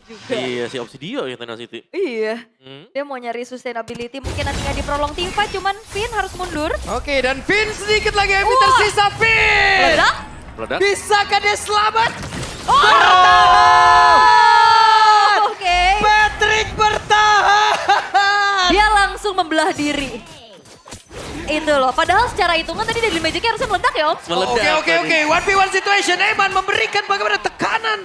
juga. Iya si Obsidio ya Tenacity. Iya, dia mau nyari sustainability mungkin nantinya di prolong team fight cuman Finn harus mundur. Oke, dan Finn sedikit lagi yang tersisa. Finn! Meledak. Meledak. Bisakah dia selamat? Bertahan! Oke. Patrick bertahan! Dia langsung membelah diri. Itu loh, padahal secara hitungan tadi Deadly Magic-nya harusnya meledak ya Om. Meledak Oke. tadi. 1v1 situation. Eman memberikan bagaimana tekanan.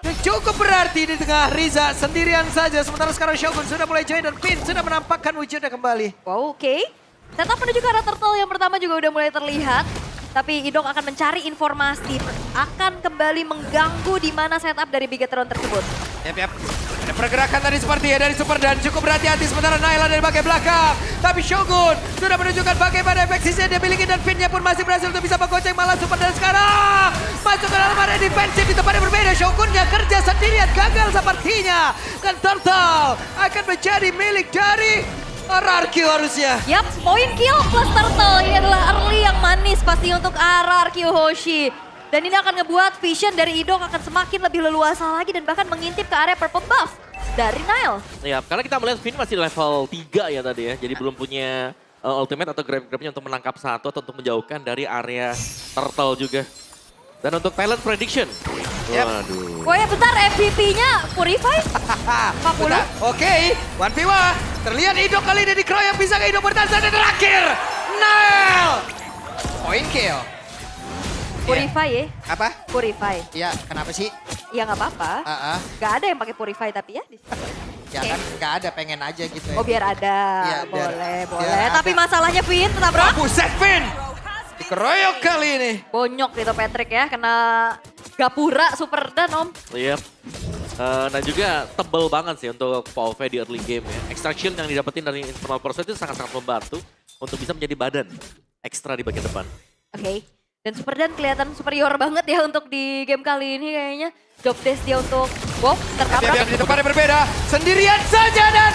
Yang cukup berarti di tengah Riza sendirian saja. Sementara sekarang Shogun sudah mulai join dan Finn sudah menampakkan wujudnya kembali. Wow, oke. Setup menuju ke arah turtle yang pertama juga udah mulai terlihat. Tapi Idok akan mencari informasi, akan kembali mengganggu di mana setup dari Bigetron tersebut. Yap. Ada pergerakan tadi seperti ya dari Super dan cukup berhati-hati sementara Naila dari bagian belakang. Tapi Shogun sudah menunjukkan bagaimana efek sisa yang dia miliki dan Finn-nya pun masih berhasil untuk bisa menggoceng malah Super dan sekarang masuk ke dalam area defensif di tempat yang berbeda. Shogunnya kerja sendirian gagal sepertinya dan Turtle akan menjadi milik dari RRQ harusnya. Yap, point kill plus turtle. Ini adalah early yang manis pasti untuk RRQ Hoshi. Dan ini akan ngebuat vision dari Idok akan semakin lebih leluasa lagi dan bahkan mengintip ke area purple buff dari Nile. Ya, karena kita melihat Finn masih level 3 ya tadi ya. Jadi belum punya ultimate atau grab-grabnya untuk menangkap satu atau untuk menjauhkan dari area turtle juga. Dan untuk talent prediction. Yap. Waduh. Wah ya bentar, MVP-nya Purify 40. Bentar. Oke, 1v1. Terlihat Idok kali ini dikeroyok. Bisa ke Idok bertahan dan terakhir. Nile. Point kill. Purify ya, Apa? Purify. Iya, kenapa sih? Ya nggak apa-apa. Gak ada yang pakai Purify tapi ya di sini. Ya Oke. kan nggak ada, pengen aja gitu ya. Oh biar ada, Iya, boleh. biar Tapi ada. masalahnya Finn tetap Oh, buset Finn. Dikeroyok kali ini. bonyok gitu Patrick ya, kena gapura super dan Om. Iya. Dan juga tebel banget sih untuk PoV di early game ya. Extraction yang didapetin dari internal person itu sangat-sangat membantu untuk bisa menjadi badan ekstra di bagian depan. Oke. Dan Super Dan kelihatan superior banget ya untuk di game kali ini kayaknya. Job desk dia untuk wow tertabrak. Biar di tempat yang berbeda. Sendirian saja dan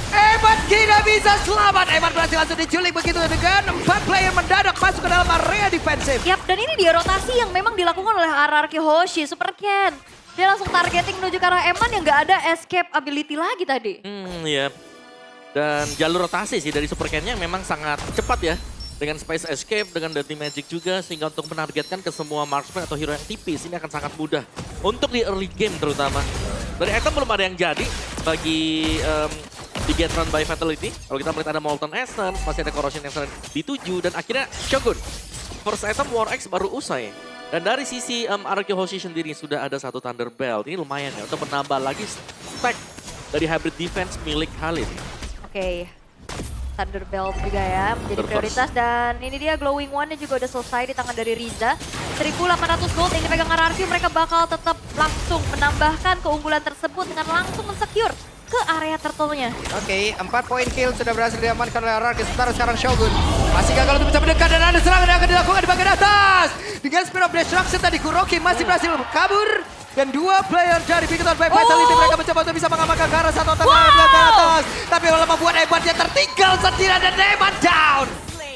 Eman tidak bisa selamat. Eman berhasil langsung diculik begitu dengan 4 player mendadak masuk ke dalam area defensif. Yap, dan ini dia rotasi yang memang dilakukan oleh RRQ Hoshi, Super Ken. Dia langsung targeting menuju ke arah Eman yang nggak ada escape ability lagi tadi. Iya. Dan jalur rotasi sih dari Super Ken-nya memang sangat cepat ya. Dengan Space Escape, dengan Deadly Magic juga. Sehingga untuk menargetkan ke semua marksman atau hero yang tipis ini akan sangat mudah. Untuk di early game terutama. Dari item belum ada yang jadi bagi Bigetron by Fatality. Kalau kita melihat ada Molten Essence, masih ada Corrosion Essence di 7. Dan akhirnya Shogun. First item War X baru usai. Dan dari sisi RRQ Hoshi sendiri sudah ada satu Thunder Belt. Ini lumayan ya untuk menambah lagi stack dari hybrid defense milik Khalid. Oke. Thunder Belt juga ya menjadi Terus. prioritas dan ini dia Glowing One-nya juga udah selesai di tangan dari Riza. 1.800 gold yang dipegang RRQ, mereka bakal tetap langsung menambahkan keunggulan tersebut dengan langsung mensecure ke area turtle-nya. Oke, 4 poin kill sudah berhasil diamankan oleh RRQ. Sementara sekarang Shogun masih gagal untuk bisa mendekat dan ada serangan yang akan dilakukan di bagian atas. Dengan Spear of Destruction tadi Kuroki masih berhasil kabur. Dan 2 player dari Bigetron by Fatality mereka mencoba untuk bisa mengamankan ke arah satu otak yang belakang atas. Tapi malah membuat Ebannya tertinggal sendirian dan Eban down.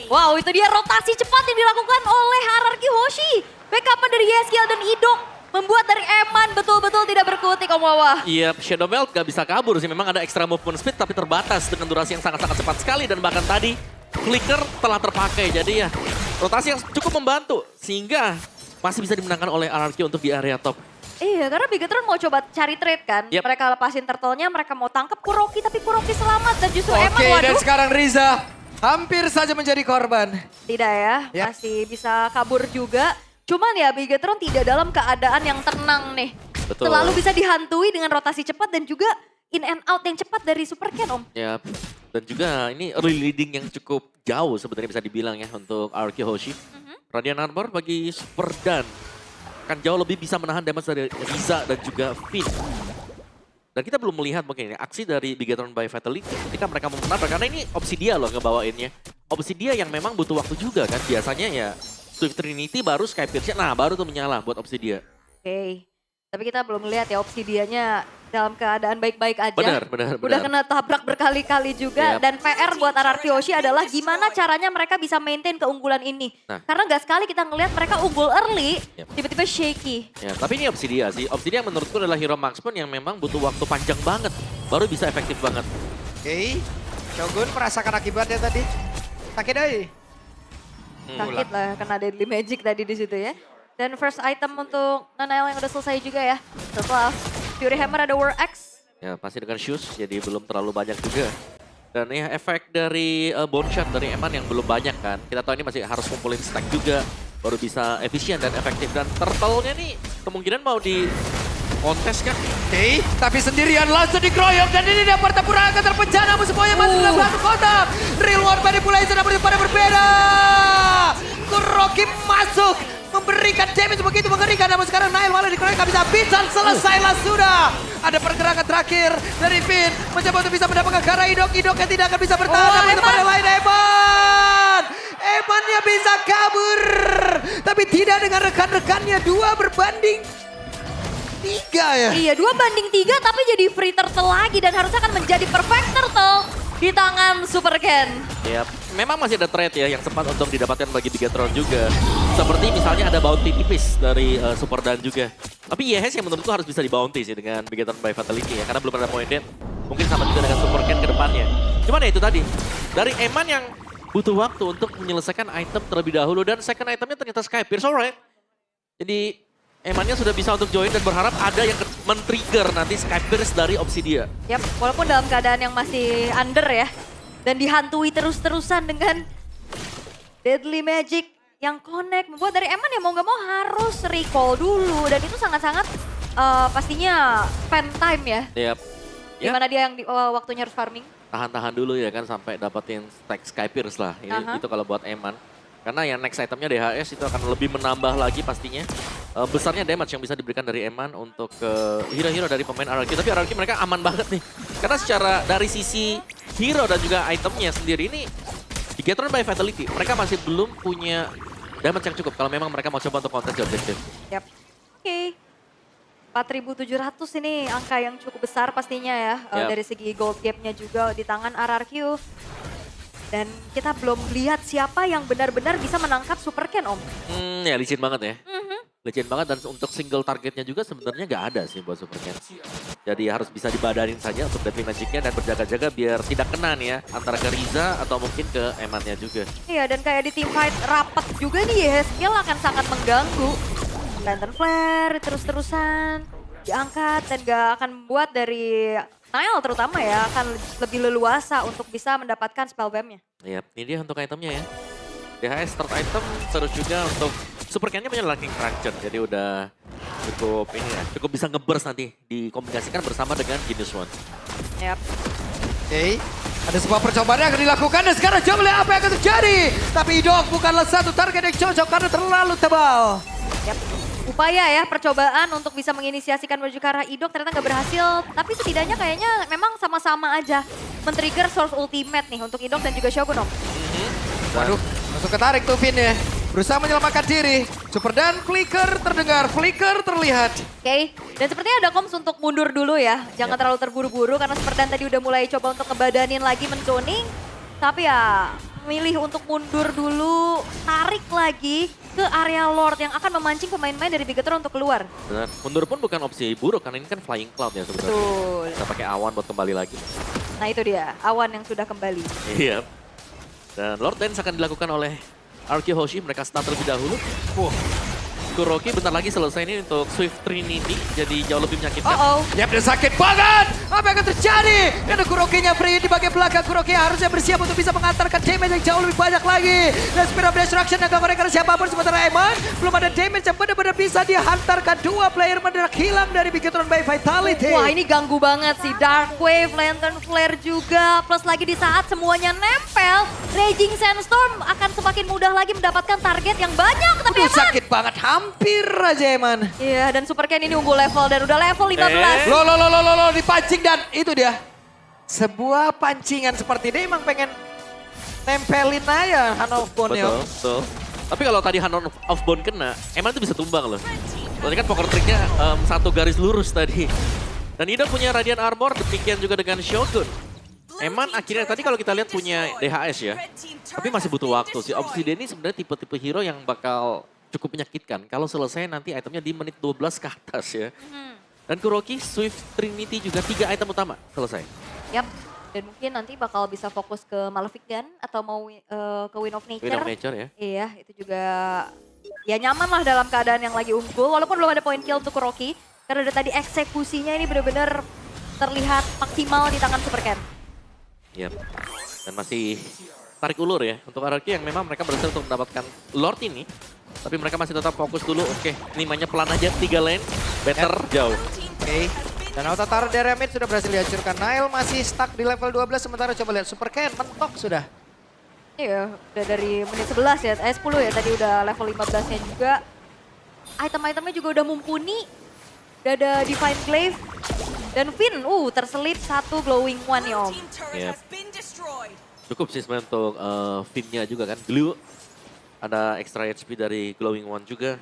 Wow, itu dia rotasi cepat yang dilakukan oleh RRQ Hoshi. Backup dari Yeskiel dan Idok membuat dari Eman betul-betul tidak berkutik Om Wawa. Iya, Shadow Melt gak bisa kabur sih. Memang ada extra movement speed tapi terbatas dengan durasi yang sangat-sangat cepat sekali. Dan bahkan tadi flicker telah terpakai. Jadi ya rotasi yang cukup membantu. Sehingga masih bisa dimenangkan oleh RRQ untuk di area top. Iya, karena Bigetron mau coba cari trade kan. Yep. Mereka lepasin turtle-nya, mereka mau tangkap Kuroki, tapi Kuroki selamat. Dan justru Eman, Oke, dan waduh. sekarang Riza hampir saja menjadi korban. Tidak ya, Yap. masih bisa kabur juga. Cuman ya Bigetron tidak dalam keadaan yang tenang nih. Betul. Selalu bisa dihantui dengan rotasi cepat dan juga in and out yang cepat dari Super Ken Om. Ya, dan juga ini early leading yang cukup jauh sebenarnya bisa dibilang ya untuk RRQ Hoshi. Radiant Armor bagi Super Dan akan jauh lebih bisa menahan damage dari Riza dan juga Finn. Dan kita belum melihat mungkin ini aksi dari Bigetron by Fatality ketika mereka mau menabrak. Karena ini Obsidia loh ngebawainnya. Obsidia yang memang butuh waktu juga kan. Biasanya ya Swift Trinity baru Sky Pierce, nah baru tuh menyala buat Obsidia. Oke, tapi kita belum lihat ya Obsidianya dalam keadaan baik-baik aja. Benar. Udah kena tabrak berkali-kali juga. Yap. Dan PR buat RRQ Hoshi adalah gimana caranya mereka bisa maintain keunggulan ini. Nah. Karena gak sekali kita ngelihat mereka unggul early, Yap. tiba-tiba shaky. Ya, tapi ini Obsidia sih. Obsidia menurutku adalah hero marksman yang memang butuh waktu panjang banget. Baru bisa efektif banget. Oke, Shogun merasakan akibatnya tadi. Sakit deh. Sakit lah kena deadly magic tadi di situ ya. Dan first item untuk Nanael yang udah selesai juga ya. Setelah Fury Hammer ada War Axe. Ya, pasti dengan shoes, jadi belum terlalu banyak juga. Dan ya efek dari bone shot dari Eman yang belum banyak kan. Kita tahu ini masih harus kumpulin stack juga. Baru bisa efisien dan efektif. Dan turtle-nya nih kemungkinan mau di kontes kan. Oke, tapi sendirian langsung dikeroyok dan ini dia pertempuran akan terpecah namun semuanya masih dalam satu kotak. Real War Manipulation sudah pada berbeda. Kuroki masuk memberikan damage begitu mengerikan namun sekarang Nail malah dikeroyok gak bisa selesailah sudah. Ada pergerakan terakhir dari Finn mencoba untuk bisa mendapatkan karena Idok-Idoknya tidak akan bisa bertahan namun di tempat yang lain Emannya bisa kabur tapi tidak dengan rekan-rekannya 2 berbanding 3 ya. Iya 2 banding 3 tapi jadi free turtle lagi dan harusnya akan menjadi perfect turtle di tangan Super Ken. Ya, memang masih ada trade ya yang sempat untuk didapatkan bagi Bigetron juga. Seperti misalnya ada bounty tipis dari Super Dan juga. Tapi YHS yang menurutku harus bisa di bounty sih dengan Bigetron by Fatality ya. Karena belum ada point dead. Mungkin sama juga dengan Super Ken ke depannya. Cuman ya itu tadi. Dari Eman yang butuh waktu untuk menyelesaikan item terlebih dahulu. Dan second itemnya ternyata Sky Pierce, alright. Jadi Emannya sudah bisa untuk join dan berharap ada yang men-trigger nanti Sky Pierce dari Obsidia. Yap, walaupun dalam keadaan yang masih under ya. Dan dihantui terus-terusan dengan deadly magic yang connect. Membuat dari Eman ya mau gak mau harus recall dulu. Dan itu sangat-sangat pastinya spend time ya. Yap. Dimana dia yang waktunya harus farming. Tahan-tahan dulu ya kan sampai dapetin stack Sky Pierce lah. Itu kalau buat Eman. Karena yang next itemnya DHS itu akan lebih menambah lagi pastinya. Besarnya damage yang bisa diberikan dari Eman untuk hero-hero dari pemain RRQ. Tapi RRQ mereka aman banget nih. Karena secara dari sisi hero dan juga itemnya sendiri ini Bigetron by Fatality. Mereka masih belum punya damage yang cukup kalau memang mereka mau coba untuk kontes di objektif. Yap. Oke. 4.700 ini angka yang cukup besar pastinya ya. Dari segi gold gap-nya juga di tangan RRQ. Dan kita belum lihat siapa yang benar-benar bisa menangkap Super Ken, Om. Ya licin banget ya. Licin banget dan untuk single targetnya juga sebenarnya nggak ada sih buat Super Ken. Jadi harus bisa dibadarin saja untuk deadly magic-nya dan berjaga-jaga biar tidak kena nih ya. Antara ke Riza atau mungkin ke Emannya juga. Iya dan kayak di team fight rapat juga nih ya, skill akan sangat mengganggu. Lantern Flare terus-terusan diangkat dan gak akan membuat dari Nail terutama ya akan lebih leluasa untuk bisa mendapatkan spell bam-nya. Iya, ini dia untuk itemnya ya. DHS start item terus juga untuk Super Ken-nya punya Lurking Cruncher. Jadi udah cukup ini ya, cukup bisa nge-burst nanti dikombinasikan bersama dengan Genius One. Yap. Oke, ada sebuah percobaan yang akan dilakukan dan sekarang coba lihat apa yang akan terjadi. Tapi Idok bukanlah satu target yang cocok karena terlalu tebal. Yap. Upaya ya percobaan untuk bisa menginisiasikan menuju ke arah Idok ternyata nggak berhasil. Tapi setidaknya kayaknya memang sama-sama aja men-trigger source ultimate nih untuk Idok dan juga Shogun, Om. Waduh, langsung ketarik tuh Finn ya. Berusaha menyelamatkan diri. Super Dan flicker terdengar, flicker terlihat. Oke, dan sepertinya ada koms untuk mundur dulu ya. Jangan terlalu terburu-buru karena Super Dan tadi udah mulai coba untuk ngebadanin lagi mentuning. Tapi ya milih untuk mundur dulu, tarik lagi ke area Lord yang akan memancing pemain-pemain dari Bigetron untuk keluar. Benar, mundur pun bukan opsi buruk karena ini kan Flying Cloud ya sebenarnya. Betul. Kita pakai awan buat kembali lagi. Nah itu dia, awan yang sudah kembali. Iya. Dan Lord Dance akan dilakukan oleh RRQ Hoshi, mereka start terlebih dahulu. Kuroki bentar lagi selesai ini untuk Swift Trinity, jadi jauh lebih menyakitkan. Yap, dia sakit banget. Apa yang akan terjadi? Karena Kurokinya free di bagian belakang. Kuroki harusnya bersiap untuk bisa mengantarkan damage yang jauh lebih banyak lagi. Dan Spirit of Destruction yang gak mereka siapapun. Sementara Eman belum ada damage yang benar-benar bisa dihantarkan. 2 player mendadak hilang dari Bigetron by Vitality. Wah ini ganggu banget sih, Dark Wave, Lantern Flare juga. Plus lagi di saat semuanya nempel, Raging Sandstorm akan semakin mudah lagi mendapatkan target yang banyak. Tapi Eman sakit banget, hampir aja Eman. Iya dan Super Ken ini unggul level dan udah level 15. Lo dipancing dan itu dia. Sebuah pancingan seperti ini emang pengen nempelin aja Hand of Bone ya. Betul. Tapi kalau tadi Hand of Bone kena, Eman itu bisa tumbang loh. Soalnya kan poker tricknya satu garis lurus tadi. Dan Ido punya Radiant Armor, demikian juga dengan Shogun. Eman akhirnya tadi kalau kita lihat punya DHS ya, tapi masih butuh waktu sih. Obsidian ini sebenarnya tipe-tipe hero yang bakal cukup menyakitkan kalau selesai nanti itemnya di menit 12 ke atas ya. Dan Kuroki, Swift Trinity juga 3 item utama selesai. Yap. Dan mungkin nanti bakal bisa fokus ke Malefic Gun atau mau ke Wind of Nature. Wind of Nature ya. Iya, itu juga ya nyaman lah dalam keadaan yang lagi unggul. Walaupun belum ada point kill untuk Kuroki. Karena dari tadi eksekusinya ini benar-benar terlihat maksimal di tangan Super Ken. Yap. Dan masih tarik ulur ya untuk RRQ yang memang mereka berhasil untuk mendapatkan Lord ini. Tapi mereka masih tetap fokus dulu. Oke, ini mainnya pelan aja, 3 lane. Better, jauh. Oke. Dan auto taruh dari mid sudah berhasil dihancurkan. Nile masih stuck di level 12 sementara coba lihat Super Ken mentok sudah. Iya, udah dari menit 11 ya, 10 ya tadi udah level 15-nya juga. Item-itemnya juga udah mumpuni. Udah ada Divine Glaive. Dan Finn, terselip satu Glowing One ya Om. Yep. Cukup sih sebenarnya untuk Finn-nya juga kan. Glue. Ada extra HP dari Glowing One juga.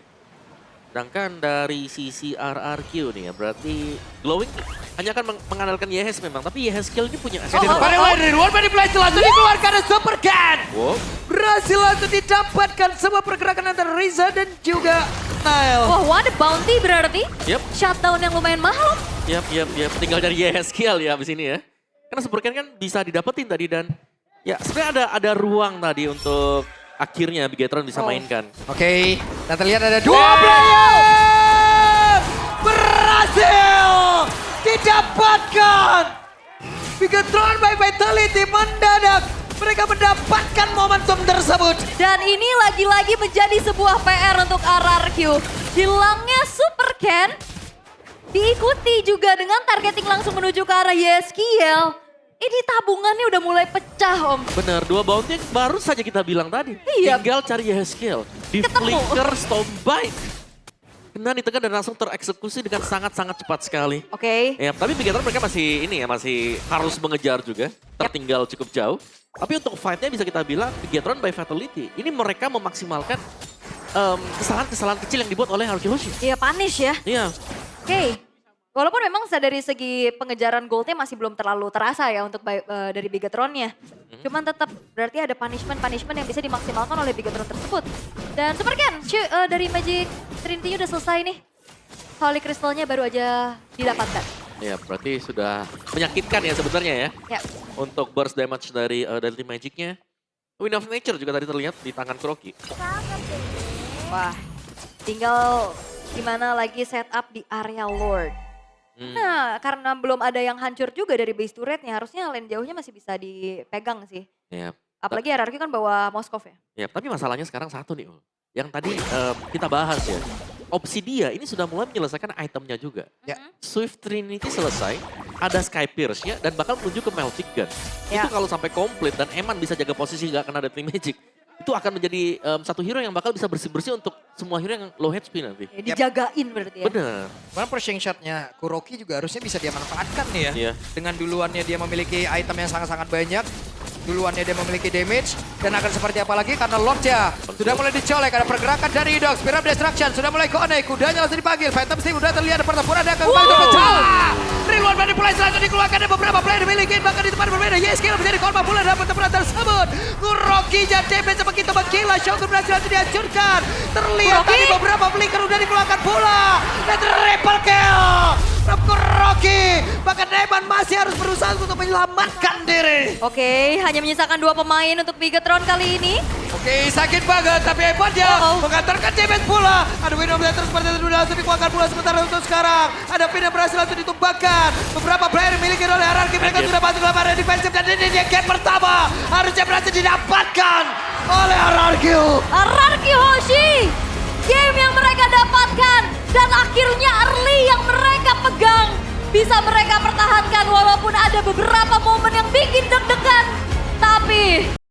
Sedangkan dari sisi RRQ nih ya, berarti Glowing hanya akan mengandalkan YHS memang. Tapi YHS skill ini punya aset. Dari luar manipulasi langsung dikeluarkan oleh Super Ken. Wow. Berhasil langsung didapatkan semua pergerakan antara Riza dan juga Nile. Wah, what a bounty berarti. Yep. Shutdown yang lumayan mahal. Yap. Tinggal dari YHS skill ya abis ini ya. Karena Super Ken kan bisa didapetin tadi dan ya sebenarnya ada ruang tadi untuk akhirnya Bigetron bisa mainkan. Oke, dan terlihat ada 2 player berhasil didapatkan. Bigetron by Vitality mendadak mereka mendapatkan momentum tersebut. Dan ini lagi-lagi menjadi sebuah PR untuk RRQ. Hilangnya Super Ken diikuti juga dengan targeting langsung menuju ke arah Yeskiel. Ini tabungannya udah mulai pecah Om. Bener, 2 bounty yang baru saja kita bilang tadi. Iya. Tinggal cari skill. Di Ketemu. flicker, Stormbite. Kena ditekan dan langsung tereksekusi dengan sangat-sangat cepat sekali. Oke. Ya, tapi Bigetron mereka masih masih harus mengejar juga. Tertinggal cukup jauh. Tapi untuk fight-nya bisa kita bilang Bigetron by Fatality. Ini mereka memaksimalkan kesalahan-kesalahan kecil yang dibuat oleh Haruki Hoshi. Iya, punish ya. Iya. Oke. Walaupun memang dari segi pengejaran goldnya masih belum terlalu terasa ya untuk dari Bigetronnya. Cuman tetap berarti ada punishment yang bisa dimaksimalkan oleh Bigetron tersebut. Dan Super Ken, dari Magic Trinity udah selesai nih. Holy Crystal-nya baru aja didapatkan. Ya, berarti sudah menyakitkan ya sebenarnya ya. Ya. Untuk burst damage dari tim Magic-nya. Wind of Nature juga tadi terlihat di tangan Kuroki. Wah, tinggal gimana lagi setup di area Lord. Nah, karena belum ada yang hancur juga dari base turretnya, harusnya lane jauhnya masih bisa dipegang sih. Ya. Apalagi RRQ kan bawa Moskov ya. Ya, tapi masalahnya sekarang satu nih, Ul. Yang tadi kita bahas ya. Obsidia ini sudah mulai menyelesaikan itemnya juga. Ya. Swift Trinity selesai, ada Sky Pierce-nya dan bakal menuju ke Melchic Gun. Ya. Itu kalau sampai komplit dan Eman bisa jaga posisi gak kena Deadly Magic. Itu akan menjadi satu hero yang bakal bisa bersih-bersih untuk semua hero yang low HP nanti. Ya, dijagain berarti ya. Bener. Karena pushing shot-nya Kuroki juga harusnya bisa dia manfaatkan nih ya. Iya. Dengan duluannya dia memiliki item yang sangat-sangat banyak. Duluannya dia memiliki damage. Dan akan seperti apa lagi karena Lordnya sudah mulai dicolek. Ada pergerakan dari Idox. Spiral Destruction sudah mulai connect. Kudanya langsung dipanggil. Phantom Steam udah terlihat ada pertempuran. Ada kembali terpecah. Reload manipulasi langsung dikeluarkan. Ada beberapa player dimiliki. Bahkan di tempat berbeda. Yeskiel menjadi korban pula dalam pertempuran tersebut. Kuroki jadi damage begitu menggila. Shogun berhasil langsung dihancurkan. Terlihat Kuroki. tadi beberapa flicker udah dikeluarkan pula. Dan triple kill. From Kuroki. Bahkan Eman masih harus berusaha untuk menyelamatkan diri. Oke, hanya menyisakan 2 pemain untuk Bigetron kali ini. Oke, sakit banget, tapi hebatnya mengantarkan damage pula. Ada Wind of Nature seperti itu langsung dikeluarkan pula sementara untuk sekarang. Ada Finn yang berhasil langsung ditumbangkan. Beberapa player yang dimiliki oleh RRQ mereka sudah masuk dalam area defensif dan ini dia game pertama. Harusnya berhasil didapatkan oleh RRQ. RRQ Hoshi, game yang mereka dapatkan dan akhirnya early yang mereka pegang bisa mereka pertahankan walaupun ada beberapa momen yang bikin deg-degan. Tapi